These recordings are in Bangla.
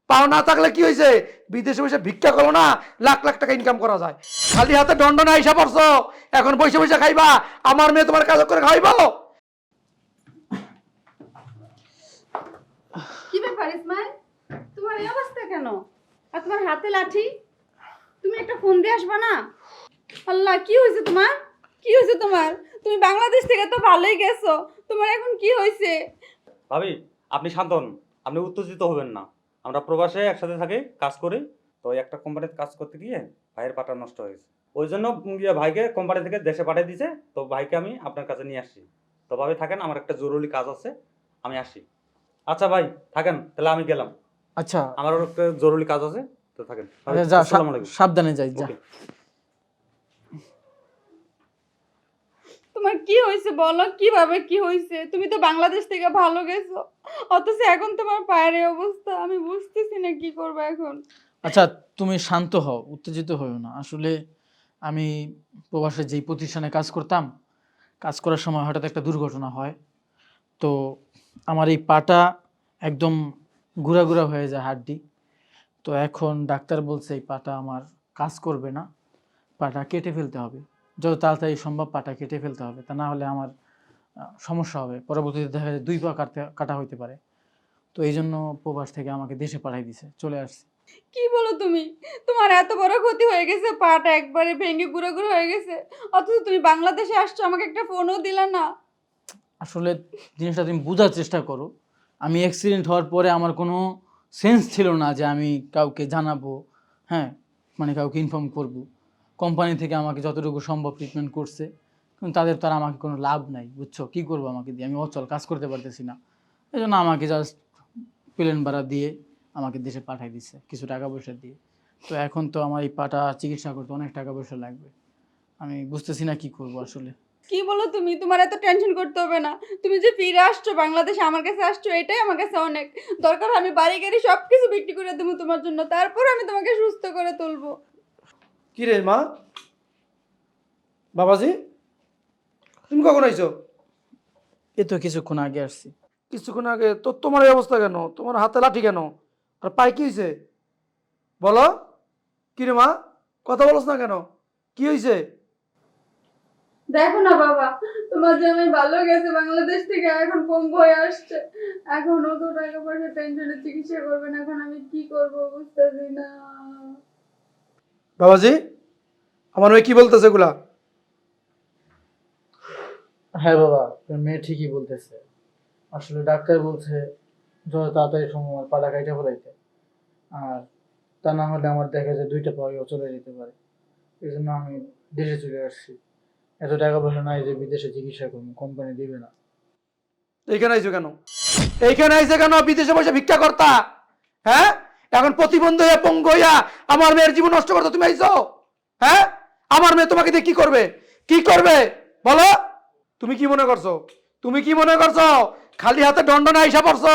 পাও না থাকলে কি হয়েছে? বিদেশে বসে ভিক্ষা করো না, লাখ লাখ টাকা ইনকাম করা যায়। খালি হাতে দণ্ড না হিসাব পড়ছো, এখন বসে বসে খাইবা? আমার মেয়ে তোমার কাজ করে খাইবো? কি ব্যাপার ইসমাইল, তোমার এই অবস্থা কেন? আর তোমার হাতে লাঠি, তুমি একটা ফোন দিয়ে আসবা না? আল্লাহ, কি হয়েছে তোমার? কি হয়েছে তোমার? তুমি বাংলাদেশ থেকে তো ভালোই গেছো, তোমার এখন কি হয়েছে? ভাবি, আপনি শান্ত হন, আপনি উত্তেজিত হবেন না। আমরা প্রবাসে একসাথে থাকি, কাজ করি। তো একটা কোম্পানিতে কাজ করতে গিয়ে ভাইয়ের পাটা নষ্ট হয়েছে, ওই জন্য ভাইকে কোম্পানি থেকে দেশে পাঠিয়ে দিয়েছে। তো ভাইকে আমি আপনার কাছে নিয়ে আসছি। তো ভাবি থাকেন, আমার একটা জরুরি কাজ আছে, আমি আসি। আচ্ছা ভাই থাকেন, তাহলে আমি গেলাম। আচ্ছা আমারও একটা জরুরি কাজ আছে, তো থাকেন। ভাবি, যা, আসসালামু আলাইকুম। সাবধানে যাই যা। ওকে। তোমার কি হয়েছে বলো, কিভাবে কি হয়েছে? তুমি তো বাংলাদেশ থেকে ভালো গেছো, অথচ এখন তোমার পায়ের এই অবস্থা। আমি বুঝতেছি না কি করবো এখন। আচ্ছা তুমি শান্ত হও, উত্তেজিত হও না। আসলে আমি প্রবাসে যেই প্রতিষ্ঠানে কাজ করতাম, কাজ করার সময় হঠাৎ একটা দুর্ঘটনা হয়। তো আমার এই পাটা একদম গুঁড়া গুঁড়া হয়ে যায়, হাড্ডি। তো এখন ডাক্তার বলছে এই পাটা আমার কাজ করবে না, পাটা কেটে ফেলতে হবে। যত তাড়াতাড়ি সম্ভব পাটা কেটে ফেলতে হবে, তা না হলে আমার সমস্যা হবে। পরবর্তীতে দেখা যায় 2 পা কাটা হইতে পারে। তো এই জন্য প্রবাস থেকে আমাকে দেশে পাঠাই দিছে, চলে আসছি। কি বলো তুমি? তোমার এত বড় ক্ষতি হয়ে গেছে, পাটা একবারে ভেঙে গুঁড়ো গুঁড়ো হয়ে গেছে, অথচ তুমি বাংলাদেশে আসছো, আমাকে একটা ফোনও দিলা না। আসলে জিনিসটা তুমি বোঝার চেষ্টা করো। আমি অ্যাক্সিডেন্ট হওয়ার পরে আমার কোনো সেন্স ছিল না যে আমি কাউকে জানাবো, হ্যাঁ, মানে কাউকে ইনফর্ম করব। কোম্পানি থেকে আমাকে যতটুকু সম্ভব ট্রিটমেন্ট করছে, কিন্তু তাদের তো আর আমাকে কোনো লাভ নাই, বুঝছো? কী করবো আমাকে দিয়ে? আমি অচল, কাজ করতে পারতেছি না। এই জন্য আমাকে জাস্ট প্লেন ভাড়া দিয়ে আমাকে দেশে পাঠিয়ে দিচ্ছে, কিছু টাকা পয়সা দিয়ে। তো এখন তো আমার এই পাটা চিকিৎসা করতে অনেক টাকা পয়সা লাগবে। আমি বুঝতেছি না কি করব আসলে। কি বলো তুমি? তোমার এত টেনশন করতে হবে না। তুমি যে ফিরে আসছো বাংলাদেশে, আমার কাছে আসছো, এটাই আমার কাছে অনেক। দরকার হয় আমি বাড়ি গাড়ি সবকিছু বিক্রি করে দেবো তোমার জন্য, তারপর আমি তোমাকে সুস্থ করে তুলবো। কি রে মা? বাবাজি, তুমি কখন আইছো? এ তো কিছুক্ষণ আগে আসছি। কিছুক্ষণ আগে? তো তোমার এই অবস্থা কেন? তোমার হাতে লাঠি কেন? আর পায়ে কি হয়েছে বলো? কি রে মা, কথা বলছ না কেন? কি হয়েছে? দেখো না বাবা, তোমার জামাই ভালো গেছে বাংলাদেশ থেকে, এখন পঙ্গু হয়ে আসছে। এখন ও তো টাকা পয়সা টেনশনে চিকিৎসা করবে না, এখন আমি কি করব বুঝতেছি না। বাবাজি, আমার মেয়ে কি বলতেছে এগুলা? হ্যাঁ বাবা, তোর মেয়ে ঠিকই বলতেছে। আসলে ডাক্তার বলছে যত তাড়াতাড়ি সম্ভব আমার পাটা কাইটা ফেলাইতে। আর তা না হলে আমার দেখা যায় 2টা পাও চলে যেতে পারে। এই জন্য আমি দেশে চলে আসছি। এত টাকা পয়সা নাই যে বিদেশে চিকিৎসা করবো, কোম্পানি দিবে না। এইখানে আইছো কেন? এইখানে আইছে কেন? বিদেশে বসে ভিক্ষা করতা, হ্যাঁ? এখন প্রতিবন্ধী হয়ে পঙ্গু হইয়া আমার মেয়ের জীবন নষ্ট করতে তুমি আইছো, হ্যাঁ? আমার মেয়ে তোমাকে দিয়ে কি করবে? কি করবে বলো? তুমি কি মনে করছো? তুমি কি মনে করছো খালি হাতে দণ্ড না হিসাব পড়ছো,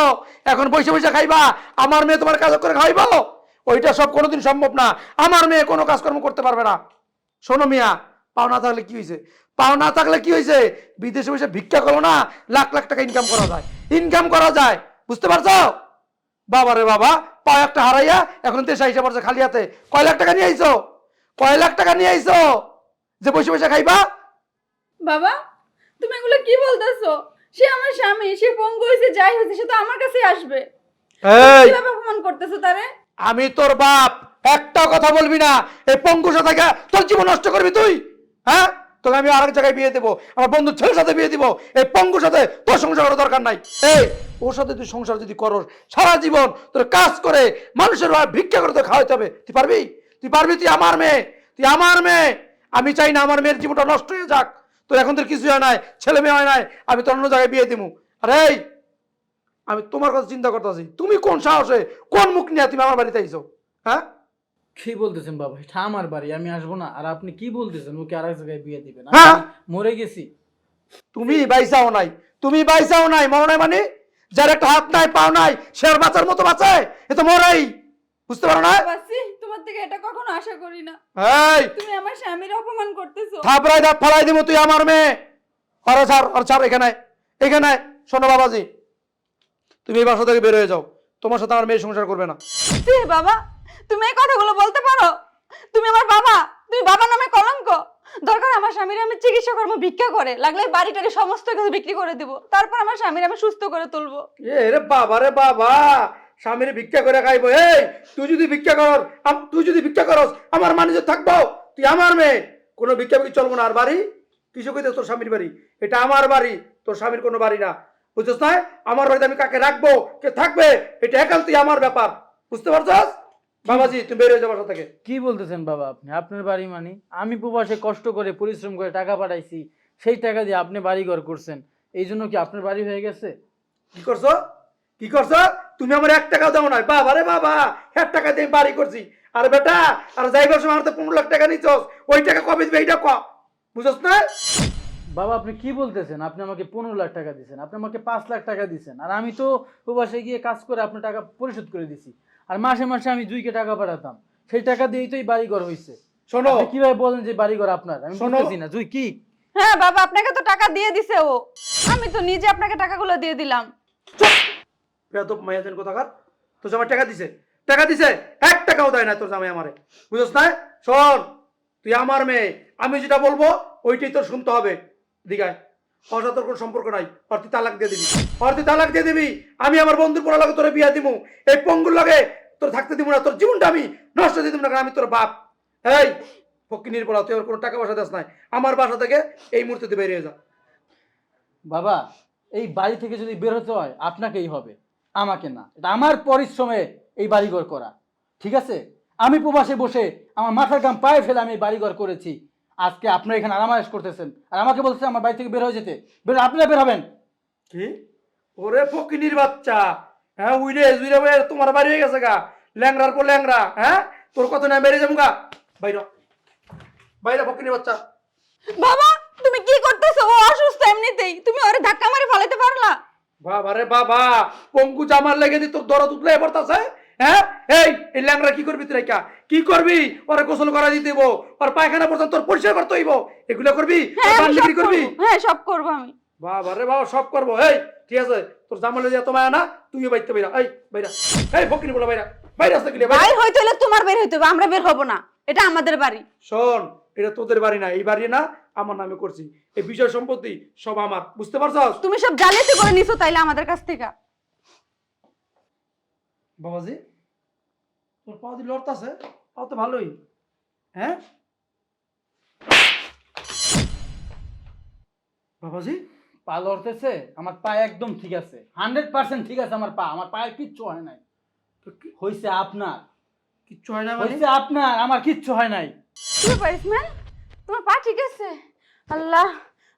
এখন বসে বসে খাইবা? আমার মেয়ে তোমার কাজ করে খাইবো? ওইটা সব কোনোদিন সম্ভব না। আমার মেয়ে কোনো কাজকর্ম করতে পারবে না। শোনো মিয়া, পাও না থাকলে কি হয়েছে? পাও না থাকলে কি হয়েছে? বিদেশে বসে ভিক্ষা করো না, লাখ লাখ টাকা ইনকাম করা যায়। ইনকাম করা যায়, বুঝতে পারছো? বাবা রে বাবা, পাও একটা হারাইয়া এখন দেশে হিসাব পড়ছে খালি হাতে। কয় লাখ টাকা নিয়ে আইছো? কয় লাখ টাকা নিয়ে আইছো যে বসে বসে খাইবা? বাবা, তুমি এগুলো কি বলতেছো? সে আমার স্বামী, সে পঙ্গু হয়েছে, যাই হয়েছে, সে তো আমার কাছেই আসবে। এই, কিভাবে অপমান করতেছো তারে? আমি তোর বাপ, একটা কথা বলবি না। এই পঙ্গুর সাথে তোর জীবন নষ্ট করবি তুই, হ্যাঁ? তোকে আমি আরেক জায়গায় বিয়ে দেবো, আমার বন্ধুর ছেলের সাথে বিয়ে দিব। এই পঙ্গুর সাথে তোর সংসার করার দরকার নাই। এই, ওর সাথে তুই সংসার যদি করস, সারা জীবন তোর কাজ করে মানুষের ভিক্ষা করে তোর খাওয়াইতে হবে। তুই পারবি? তুই পারবি? তুই আমার মেয়ে, তুই আমার মেয়ে। আমি চাই না আমার মেয়ের জীবনটা নষ্ট হয়ে যাক। তোর এখন তোর কিছু হয় নাই, ছেলে মেয়ে হয় নাই, আমি তোর অন্য জায়গায় বিয়ে দিব। আরে এই, আমি তোমার কথা চিন্তা করতেছি, তুমি কোন সাহসে, কোন মুখ নিয়ে তুমি আমার বাড়িতে আইছো, হ্যাঁ? কি বলতেছেন বাবা? এটা আমার বাড়ি, আমি আসবো না? আর আপনি কি বলতেছেন ওকে আরেক জায়গায় বিয়ে দিবেন? আমি হ্যাঁ? মরে গেছি। তুমি বাইসাও নাই, তুমি বাইসাও নাই, মনে নাই মানে? যার একটা হাত নাই, পাও নাই, সে আর বাঁচার মতো বাঁচায়? এ তো মরাই, বুঝতে পারো না? বাসি, তোমার থেকে এটা কখনো আশা করি না। এই, তুমি আমার স্বামীর অপমান করতেছো। থাপড়াই দাঁত ফালাই দিব। তুই আমার মেয়ে। আর ছাড়, আর ছাড়, এখানে এখানে। শোনো বাবাজি, তুমি এই বাসা থেকে বের হয়ে যাও। তোমার সাথে আমার মেয়ে সংসার করবে না। ছি বাবা, তুমি এই কথাগুলো বলতে পারো? তুমি আমার বাবা, তুমি বাবা নামে কলঙ্ক। দরকার আমার স্বামীর আমি চিকিৎসা করবো, ভিক্ষা করে, লাগলে বাড়ি টাড়ি সমস্ত কিছু বিক্রি করে দিব, তারপর আমার স্বামীর আমি সুস্থ করে তুলবো। রে বাবা রে বাবা, স্বামীর ভিক্ষা করে খাইবো? এই তুই যদি ভিক্ষা করস আমার মানুষ থাকবো? তুই আমার মেয়ে, কোনো ভিক্ষা ভিক্ষি চলবো না। আর বাড়ি কিছু কইতে তোর স্বামীর বাড়ি, এটা আমার বাড়ি, তোর স্বামীর কোনো বাড়ি না, বুঝছিস না? আমার বাড়িতে আমি কাকে রাখবো, কে থাকবে, এটা একান্তই আমার ব্যাপার, বুঝতে পারছস? বাবাজি তুমি বের হয়ে যাও বাসা থেকে। কি বলতেছেন বাবা আপনি? আপনার বাড়ি মানে? আমি প্রবাসে কষ্ট করে পরিশ্রম করে টাকা পাঠাইছি, সেই টাকা দিয়ে আপনি বাড়ি ঘর করছেন, এই জন্য কি আপনার বাড়ি হয়ে গেছে? কি করছো? কি করছো? তুমি আমার 1 টাকাও দাও না। বাবা রে বাবা, 1 টাকা দিয়ে আমি বাড়ি করছি। আর বেটা, আর যাইবার সময় আমার তো 15 লাখ টাকা নিচ্ছস, ওই টাকা কবে দিবে এইটা কও, বুঝছস না? বাবা আপনি কি বলতেছেন? আপনি আমাকে 15 লাখ টাকা দিয়েছেন, আপনি আমাকে 5 লাখ টাকা দিয়েছেন, আর আমি তো প্রবাসে গিয়ে কাজ করে আপনার টাকা পরিশোধ করে দিছি। আর মাসে মাসে আমি জুইকে টাকা পাঠাতাম, সেই টাকা দিয়েই তো এই বাড়ি ঘর হয়েছে। শোনো, আপনি কিভাবে বলেন যে বাড়ি ঘর আপনার? আমি শোনো। বুঝতেছি না। জুই কি? হ্যাঁ বাবা, আপনাকে তো টাকা দিয়ে দিছে ও, আমি তো নিজে আপনাকে টাকাগুলো দিয়ে দিলাম। বেয়াদব মাইয়াজান কোথাকার, তোর জামাই টাকা দিছে? টাকা দিছে? 1 টাকাও দেয় না তোর জামাই আমারে, বুঝছস না? শোন, তুই আমার মেয়ে, আমি যেটা বলবো ওইটাই তোর শুনতে হবে। দিঘায় ওর সাথে তোর কোনো সম্পর্ক নাই, আর তুই তালাক দিয়ে দিবি, আর তুই তালাক দিয়ে দিবি। আমি আমার বন্ধুর পোলা লাগে তোরে বিয়া দিমু, এই পঙ্গুর লাগে তোর থাকতে দিব না, তোর জীবনটা আমি নষ্ট দিয়ে দিব না, কারণ আমি তোর বাপ। এই ফকিনির পোলা, তুই আর কোনো টাকা পয়সা দেস নাই, আমার বাসা থেকে এই মুহূর্তে তুই বেরিয়ে যা। বাবা এই বাড়ি থেকে যদি বের হতে হয় আপনাকেই হবে, আমাকে না। এটা আমার পরিশ্রমে এই বাড়িঘর করা, ঠিক আছে? আমি প্রবাসে বসে আমার মাথার ঘাম পায়ে ফেলে আমি এই বাড়িঘর করেছি। আজকে আপনারা এখানে আরামায়েশ করতেছেন আর আমাকে বলছেন আমার বাড়ি থেকে বের হয়ে যেতে। আপনারা বের হবেন। কি? ওরে ফকিনির বাচ্চা, হ্যাঁ উইরে জুইরে বয়ে তোমার বাড়ি হয়ে গেছে গা, ল্যাংরার পর ল্যাংরা, হ্যাঁ তোর কত না বেরিয়ে যাবো গা, বাইরে বাইরে ফকিনির বাচ্চা। বাবা তুমি কি করতেছো? ও অসুস্থ এমনিতেই, তুমি ওরে ধাক্কা মারে ফলাইতে পারলা? বাবা রে বাবা, পঙ্কু জামার লেগে দি তোর দরদ উঠলে পড়তাছে, হ্যাঁ? এই ল্যাংরা কি করবি তুই? কি করবি? ওরে গোসল করা দিতে হইব, ওর পায়খানা পর্যন্ত তোর পরিষ্কার করতে হইব, এগুলো করবি? হ্যাঁ আমি সব করবি? করবো, হ্যাঁ সব করবো আমি। বাবা রে বাবা, সব করবো। এই ঠিক আছে, তোর জামার লেগে এত মায়া না, তুইও বাইতে বাইরা, এই বাইরা, এই ফকিনি বলা বাইরা, বাইরে আসতে গেলে বাইর হইতে হলে তোমার বের হইতে হবে, আমরা বের হব না, এটা আমাদের বাড়ি। শোন, এটা তোদের বাড়ি না, এই বাড়ি না আমার নামে করছি, এই বিষয় সম্পত্তি সব আমার, বুঝতে পারছস? তুমি সব জালিয়াতি করে নিছো তাইলে আমাদের কাছ থেকে। বাবাজি তোর পা দিয়ে লড়তাছে, পাও তো ভালোই, হ্যাঁ বাবাজি? পা লড়তেছে? আমার পা একদম ঠিক আছে, 100% ঠিক আছে। আমার পায়ের কিচ্ছু হয় নাই। হইছে আপনার, কিচ্ছু হয় না মানে? হইছে আপনার, আমার কিচ্ছু হয় নাই। কি ব্যাপার ইসমাইল, তোমার পা ঠিক আছে? আল্লাহ,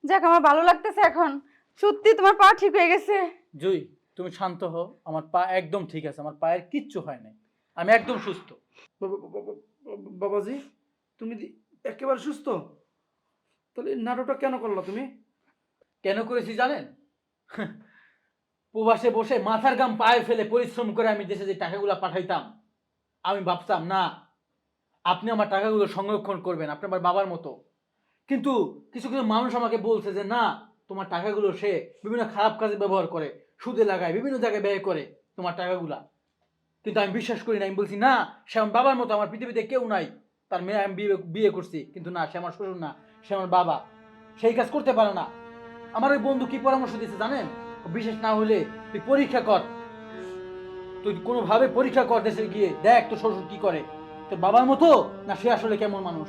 যাক আমার ভালো লাগতেছে এখন, সত্যি তোমার পা ঠিক হয়ে গেছে। জুই তুমি শান্ত হও, আমার পা একদম ঠিক আছে, আমার পায়ের কিচ্ছু হয় নাই, আমি একদম সুস্থ। বাবাজি তুমি একেবারে সুস্থ? তাহলে এই নাটকটা কেন করলা তুমি? কেন করেছি জানেন? প্রবাসে বসে মাথার ঘাম পায়ে ফেলে পরিশ্রম করে আমি দেশে যে টাকাগুলো পাঠাইতাম, আমি ভাবতাম না আপনি আমার টাকাগুলো সংরক্ষণ করবেন, আপনি আমার বাবার মতো। কিন্তু কিছু কিছু মানুষ আমাকে বলছে যে না, তোমার টাকাগুলো সে বিভিন্ন খারাপ কাজে ব্যবহার করে, সুদে লাগায়, বিভিন্ন জায়গায় ব্যয় করে তোমার টাকাগুলা। কিন্তু আমি বিশ্বাস করি না, আমি বলছি না, সে আমার বাবার মতো, আমার পৃথিবীতে কেউ নাই। তার মেয়ে আমি বিয়ে করছি, কিন্তু না, সে আমার শ্বশুর না, সে আমার বাবা, সেই কাজ করতে পারে না। আমার ওই বন্ধু কি পরামর্শ দিয়েছে জানেন? বিশেষ না হলে তুই পরীক্ষা কর, তুই কোনোভাবে পরীক্ষা কর, দেশে গিয়ে দেখ তোর শ্বশুর কি করে, তোর বাবার মতো না সে আসলে কেমন মানুষ।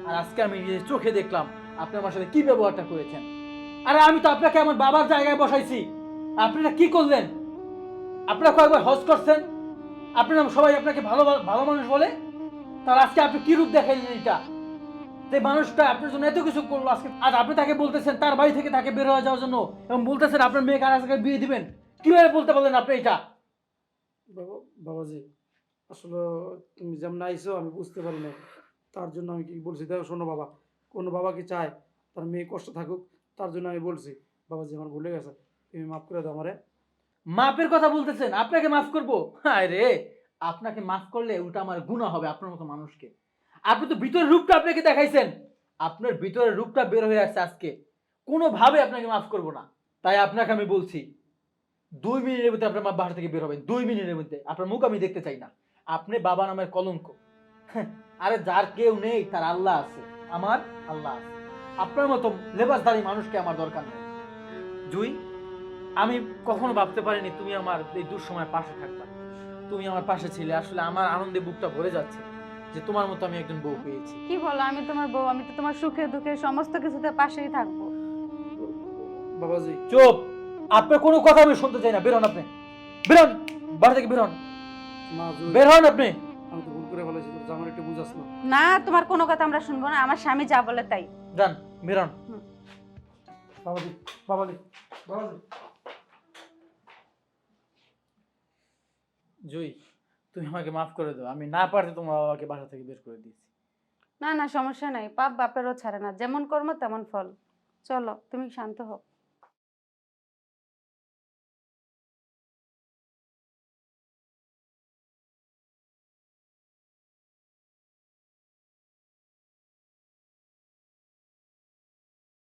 আর আজকে আমি নিজের চোখে দেখলাম আপনি আমার সাথে কি ব্যবহারটা করেছেন। আরে আমি তো আপনাকে আমার বাবার জায়গায় বসাইছি, আপনারা কি করলেন? আপনারা কয়েকবার হজ করছেন, আপনারা সবাই আপনাকে ভালো ভালো মানুষ বলে, তার আজকে আপনি কি রূপ দেখাইলেন? এটা যে মানুষটা আপনার জন্য এত কিছু করলো আজকে, আর আপনি তাকে বলতেছেন তার বাড়ি থেকে তাকে বের হয়ে যাওয়ার জন্য, এবং বলতেছেন আপনার মেয়েকে আর আজকে বিয়ে দিবেন। কিভাবে বলতে পারলেন আপনি এটা? বাবাজি আসলে তুমি যেমন আইসো আমি বুঝতে পারি না, তার জন্য আমি কি বলছি। দেখো শোনো বাবা, কোনো বাবা কি চায় তার মেয়ে কষ্ট থাকুক? তার জন্য আমি বলছি। বাবাজি আমার ভুলে গেছে, তুমি মাফ করে দাও আমারে। মাপের কথা বলতেছেন? আপনাকে মাফ করবো? হায় রে, আপনাকে মাফ করলে ওটা আমার গুনাহ হবে আপনার মতো মানুষকে। আপনি তো ভিতরের রূপটা আপনাকে দেখাইছেন, আপনার ভিতরের রূপটা বের হয়ে আসছে আজকে, কোনোভাবে আপনাকে মাফ করবো না। তাই আপনাকে আমি বলছি 2 মিনিটের মধ্যে আপনার মা বাসা থেকে বের হবেন, 2 মিনিটের মধ্যে। আপনার মুখ আমি দেখতে চাই না। আপনি বাবা নামের কলঙ্ক। হ্যাঁ, আরে যার কেউ নেই তার আল্লাহ আছে, আমার আল্লাহ আছে। আপনার মতো লেবাসধারী মানুষকে আমার দরকার নেই। জুই, আমি কখনো ভাবতে পারিনি তুমি আমার এই দুঃসময় পাশে থাকবা। তুমি আমার পাশে ছিলে, আসলে আমার আনন্দে বুকটা ভরে যাচ্ছে যে তোমার মতো আমি একজন বউ পেয়েছি। কি বলো, আমি তোমার বউ, আমি তো তোমার সুখে দুঃখে সমস্ত কিছুতে পাশেই থাকবো। বাবাজি, চুপ! আপনার কোনো কথা আমি শুনতে চাই না। বের হন আপনি, বের হন বাসা থেকে, বের হন, মা জুই, বের হন আপনি। আমি তো ভুল করে ফেলেছি, তোর জামার একটু বুঝাস না। না, তোমার কোনো কথা আমরা শুনবো না, আমার স্বামী যা বলে তাই। যান, বের হন। বাবাজি, বাবাজি, বাবাজি। জুই, তুমি আমাকে মাফ করে দাও। আমি না পারতে তোমার বাবাকে বাসা থেকে বের করে দিয়েছি। না না, সমস্যা নাই, পাপ বাপেরও ছাড়ে না, যেমন কর্ম তেমন ফল। চলো, তুমি শান্ত হও।